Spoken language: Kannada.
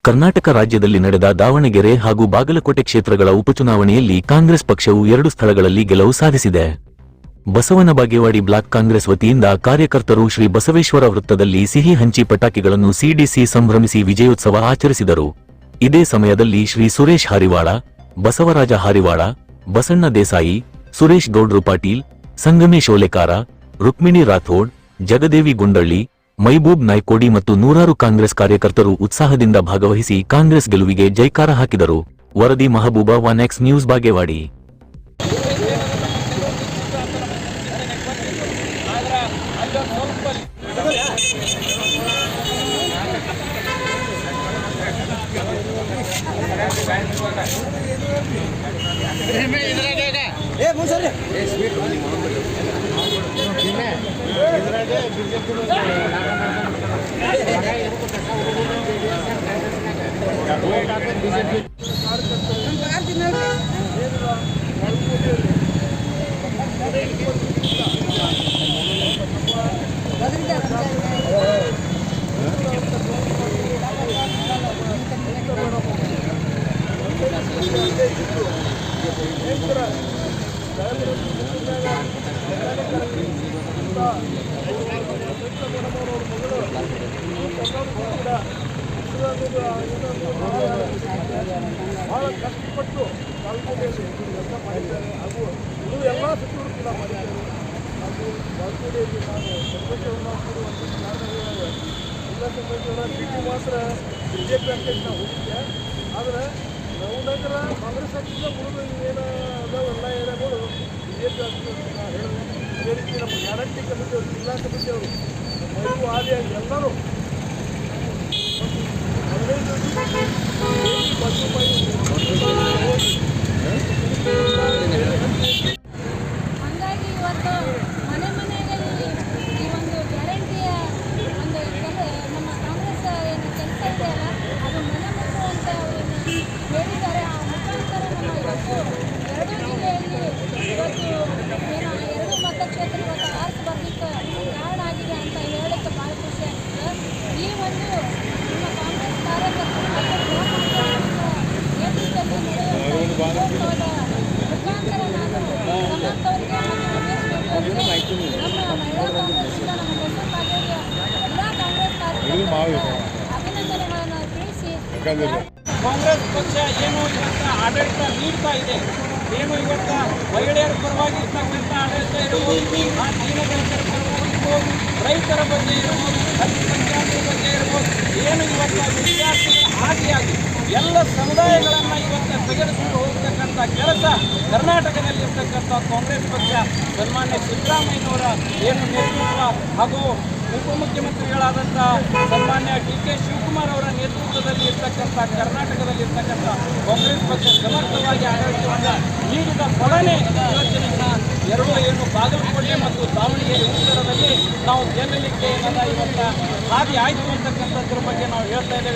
ಕರ್ನಾಟಕ ರಾಜ್ಯದಲ್ಲಿ ನಡೆದ ದಾವಣಗೆರೆ ಹಾಗೂ ಬಾಗಲಕೋಟೆ ಕ್ಷೇತ್ರಗಳ ಉಪಚುನಾವಣೆಯಲ್ಲಿ ಕಾಂಗ್ರೆಸ್ ಪಕ್ಷವು 2 ಸ್ಥಳಗಳಲ್ಲಿ ಗೆಲುವು ಸಾಧಿಸಿದೆ. ಬಸವನ ಬಾಗೇವಾಡಿ ಬ್ಲಾಕ್ ಕಾಂಗ್ರೆಸ್ ವತಿಯಿಂದ ಕಾರ್ಯಕರ್ತರು ಶ್ರೀ ಬಸವೇಶ್ವರ ವೃತ್ತದಲ್ಲಿ ಸಿಹಿ ಹಂಚಿ ಪಟಾಕಿಗಳನ್ನು ಸಿಡಿಸಿ ಸಂಭ್ರಮಿಸಿ ವಿಜಯೋತ್ಸವ ಆಚರಿಸಿದರು. ಇದೇ ಸಮಯದಲ್ಲಿ ಶ್ರೀ ಸುರೇಶ್ ಹಾರಿವಾಳ, ಬಸವರಾಜ ಹಾರಿವಾಳ, ಬಸಣ್ಣ ದೇಸಾಯಿ, ಸುರೇಶ್ ಗೌಡ್ರು ಪಾಟೀಲ್, ಸಂಗಮೇಶ್ ಓಲೆಕಾರ, ರುಕ್ಮಿಣಿ ರಾಥೋಡ್, ಜಗದೇವಿ ಗುಂಡಳ್ಳಿ, ಮೈಬೂಬ್ ನಾಯ್ಕೋಡಿ ಮತ್ತು ನೂರಾರು ಕಾಂಗ್ರೆಸ್ ಕಾರ್ಯಕರ್ತರು ಉತ್ಸಾಹದಿಂದ ಭಾಗವಹಿಸಿ ಕಾಂಗ್ರೆಸ್ ಗೆಲುವಿಗೆ ಜೈಕಾರ ಹಾಕಿದರು. ವರದಿ ಮಹಬೂಬಾ 1X ನ್ಯೂಸ್ ಬಾಗೇವಾಡಿ. ಬಹಳ ಕಷ್ಟಪಟ್ಟು ತಾಲೂಕಿನಲ್ಲಿ ಕೆಲಸ ಮಾಡಿದ್ದಾರೆ ಹಾಗೂ ಇದು ಎಲ್ಲ ಸಚಿವರು ಕೂಡ ಮಾಡಿದ್ದಾರೆ. ಹಾಗೂ ಬಾಲ್ಕೋಡಿಯಲ್ಲಿ ನಾನು ಸಂತೋಷವನ್ನು ಕೊಡುವಂಥ ಕಾರಣಗಳಿವೆ. ಎಲ್ಲ ಸಂತೋಷವನ್ನ ಭೇಟಿ ಮಾತ್ರ BJP ಅಧ್ಯಕ್ಷ ಹೋಗಿದ್ದೆ. ಆದರೆ ನವನಗರ ಕಾಂಗ್ರೆಸ್ ಪಕ್ಷದ ಉಳಿದ ಏನು ಅದಾವೆಲ್ಲ ಏರಿಯಾಗಳು BJP ಅಧ್ಯಕ್ಷ ಹೇಳಿದೆ. ಅದೇ ರೀತಿ ನಮ್ಮ ಗ್ಯಾರಂಟಿ ಕಮಿಟಿಯವರು, ಜಿಲ್ಲಾ ಕಮಿಟಿಯವರು, ಮೈವು ಆದಿಯಾಗಿ ಎಲ್ಲರೂ ಹಾಗಾಗಿ ಇವತ್ತು ಮನೆ ಮನೆಯಲ್ಲಿ ಈ ಒಂದು ಗ್ಯಾರಂಟಿಯ ಒಂದು ನಮ್ಮ ಕಾಂಗ್ರೆಸ್ ಏನು ಕೆಲಸ ಇದೆಯಲ್ಲ ಅದು ಮನೆ ಮುಟ್ಟುವಂತೆ ಹೇಳಿದ್ದಾರೆ. ಆ ಮುಖಾಂತರ ನಮ್ಮ ಇವತ್ತು 2 ಜಿಲ್ಲೆಯಲ್ಲಿ ಇವತ್ತು ಏನು 2 ಮತಕ್ಷೇತ್ರ ಇವತ್ತು ಆರ್ಸ್ ಬರಲಿಕ್ಕೆ ಕಾರಣ ಆಗಿದೆ ಅಂತ ಹೇಳಲಿಕ್ಕೆ ಭಾಳ ಖುಷಿ ಆಗ್ತದೆ. ಈ ಒಂದು ನಮ್ಮ ಕಾಂಗ್ರೆಸ್ ಕಾರ್ಯಕರ್ತರು ನೇತೃತ್ವದಲ್ಲಿ ನಡೆಯುವಂಥ ಮುಖಾಂತರ ನಾನು ನಮ್ಮಂಥವರಿಗೆ ನಮ್ಮ ಮಹಿಳಾ ಕಾಂಗ್ರೆಸ್ಸಿಂದ ನಮ್ಮ ಬಸವನ ಬಾಗೇವಾಡಿಯ ಎಲ್ಲ ಕಾಂಗ್ರೆಸ್ ಕಾರ್ಯಕರ್ತರಿಗೆ ಅಭಿನಂದನೆಗಳನ್ನು ತಿಳಿಸಿ ಕಾಂಗ್ರೆಸ್ ಪಕ್ಷ ಏನು ಇವತ್ತು ಆಡಳಿತ ನೀಡ್ತಾ ಇದೆ, ಏನು ಇವತ್ತು ಮಹಿಳೆಯರ ಪರವಾಗಿ ಇರ್ತಕ್ಕಂಥ ಆಡಳಿತ ಇರಬಹುದು, ಆ ದೀನದಲಿತರ ಪರವಾಗಿ ಇರ್ಬೋದು, ರೈತರ ಬಗ್ಗೆ ಇರ್ಬೋದು, ಅಲ್ಪಸಂಖ್ಯಾತರ ಬಗ್ಗೆ ಇರ್ಬೋದು, ಏನು ಇವತ್ತು ವಿದ್ಯಾರ್ಥಿಗಳ ಆದಿಯಾಗಿ ಎಲ್ಲ ಸಮುದಾಯಗಳನ್ನು ಇವತ್ತು ತೆಗೆದುಕೊಂಡು ಹೋಗ್ತಕ್ಕಂಥ ಕೆಲಸ ಕರ್ನಾಟಕದಲ್ಲಿ ಇರ್ತಕ್ಕಂಥ ಕಾಂಗ್ರೆಸ್ ಪಕ್ಷ ಸನ್ಮಾನ್ಯ ಸಿದ್ದರಾಮಯ್ಯನವರ ಏನು ನೇತೃತ್ವ ಹಾಗೂ ಉಪಮುಖ್ಯಮಂತ್ರಿಗಳಾದಂಥ ಸನ್ಮಾನ್ಯ DK ಶಿವಕುಮಾರ್ ಅವರ ನೇತೃತ್ವದಲ್ಲಿ ಇರ್ತಕ್ಕಂಥ ಕರ್ನಾಟಕದಲ್ಲಿ ಇರ್ತಕ್ಕಂಥ ಕಾಂಗ್ರೆಸ್ ಪಕ್ಷ ಸಮರ್ಥವಾಗಿ ಆಡಳಿತವನ್ನು ನೀಡಿದ ಫಲನೇ ಇವತ್ತಿನ 2 ಏನು ಬಾಗಲಕೋಟೆ ಮತ್ತು ದಾವಣಗೆರೆ ಉತ್ತರದಲ್ಲಿ ನಾವು ಗೆಲ್ಲಲಿಕ್ಕೆ ಏನದ ಇವತ್ತು ಸಾಧ್ಯ ಆಯಿತು ಅಂತಕ್ಕಂಥದ್ರ ಬಗ್ಗೆ ನಾವು ಹೇಳ್ತಾ ಇದ್ದೇವೆ.